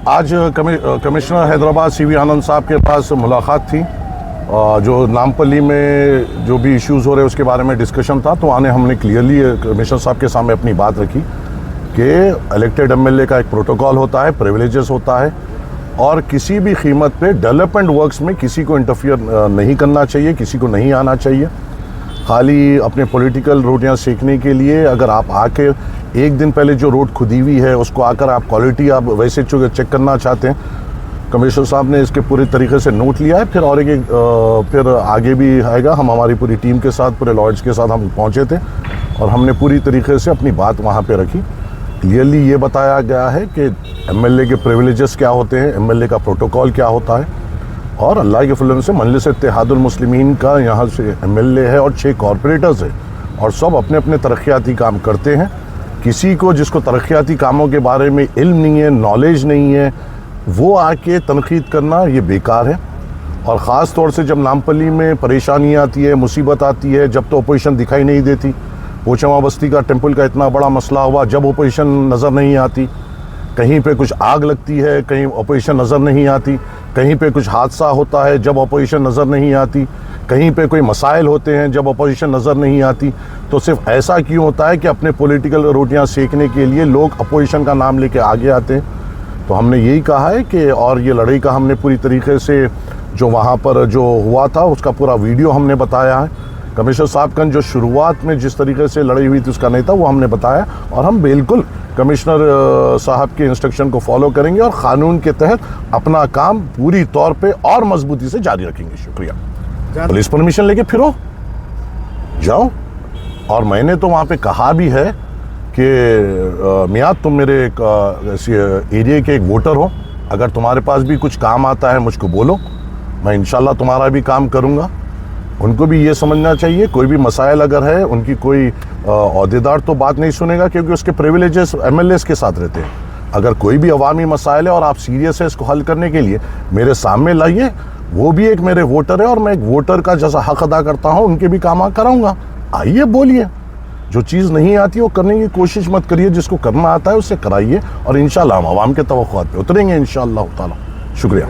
आज commissioner Hyderabad CV आनंद साहब के पास मुलाकात थी। जो नामपल्ली में जो भी इश्यूज़ हो रहे हैं उसके बारे में डिस्कशन था, तो हमने क्लियरली कमिश्नर साहब के सामने अपनी बात रखी कि इलेक्टेड एमएलए का एक प्रोटोकॉल होता है, प्रिविलेजेस होता है, और किसी भी कीमत पे डेवलपमेंट वर्क्स में किसी को इंटरफियर नहीं करना चाहिए, किसी को नहीं आना चाहिए। खाली अपने पॉलिटिकल रोटियां सेकने के लिए अगर आप आके एक दिन पहले जो रोड खुदी हुई है उसको आकर आप क्वालिटी आप वैसे चेक करना चाहते हैं, कमिश्नर साहब ने इसके पूरे तरीके से नोट लिया है। फिर आगे भी आएगा। हम हमारी पूरी टीम के साथ, पूरे लॉयर्स के साथ हम पहुंचे थे और हमने पूरी तरीके से अपनी बात वहां पे रखी। क्लियरली ये बताया गया है कि एमएलए के प्रिविलेजेस क्या होते हैं, एमएलए का प्रोटोकॉल क्या होता है, और अल्लाह के फजल से मजलिस इत्तेहादुल मुस्लिमीन का यहाँ से एमएलए है और 6 कॉरपोरेटर्स है और सब अपने अपने तरक्याती काम करते हैं। किसी को जिसको तरक्याती कामों के बारे में इल्म नहीं है, नॉलेज नहीं है, वो आके तनकीद करना ये बेकार है। और ख़ास तौर से जब नामपल्ली में परेशानी आती है, मुसीबत आती है, जब तो अपोजिशन दिखाई नहीं देती। पोचमा बस्ती का टेम्पल का इतना बड़ा मसला हुआ, जब अपोजिशन नज़र नहीं आती। कहीं पे कुछ आग लगती है, कहीं अपोजिशन नज़र नहीं आती। कहीं पे कुछ हादसा होता है, जब अपोजिशन नज़र नहीं आती। कहीं पे कोई मसाइल होते हैं, जब अपोजिशन नज़र नहीं आती। तो सिर्फ ऐसा क्यों होता है कि अपने पॉलिटिकल रोटियां सेकने के लिए लोग अपोजिशन का नाम लेके आगे आते हैं। तो हमने यही कहा है कि, और ये लड़ाई का हमने पूरी तरीके से जो वहाँ पर जो हुआ था उसका पूरा वीडियो हमने बताया है। कमिश्नर साहब का जो शुरुआत में जिस तरीके से लड़ाई हुई थी उसका नहीं था, वो हमने बताया, और हम बिल्कुल कमिश्नर साहब के इंस्ट्रक्शन को फॉलो करेंगे और क़ानून के तहत अपना काम पूरी तौर पे और मजबूती से जारी रखेंगे। शुक्रिया। पुलिस परमिशन लेके फिरो, जाओ। और मैंने तो वहाँ पे कहा भी है कि मियाँ तुम मेरे एरिया के एक वोटर हो, अगर तुम्हारे पास भी कुछ काम आता है मुझको बोलो, मैं इंशाल्लाह तुम्हारा भी काम करूँगा। उनको भी ये समझना चाहिए कोई भी मसाइल अगर है, उनकी कोई ओहदेदार तो बात नहीं सुनेगा, क्योंकि उसके प्रिविलेजेस एमएलएस के साथ रहते हैं। अगर कोई भी अवामी मसाइल है और आप सीरियस है इसको हल करने के लिए, मेरे सामने लाइए। वो भी एक मेरे वोटर है और मैं एक वोटर का जैसा हक अदा करता हूँ उनके भी काम कराऊंगा। आइए बोलिए, जो चीज़ नहीं आती वो करने की कोशिश मत करिए, जिसको करना आता है उससे कराइए, और इंशाल्लाह हम अवाम के तवक्कुआत पे उतरेंगे इंशाअल्लाह ताला। शुक्रिया।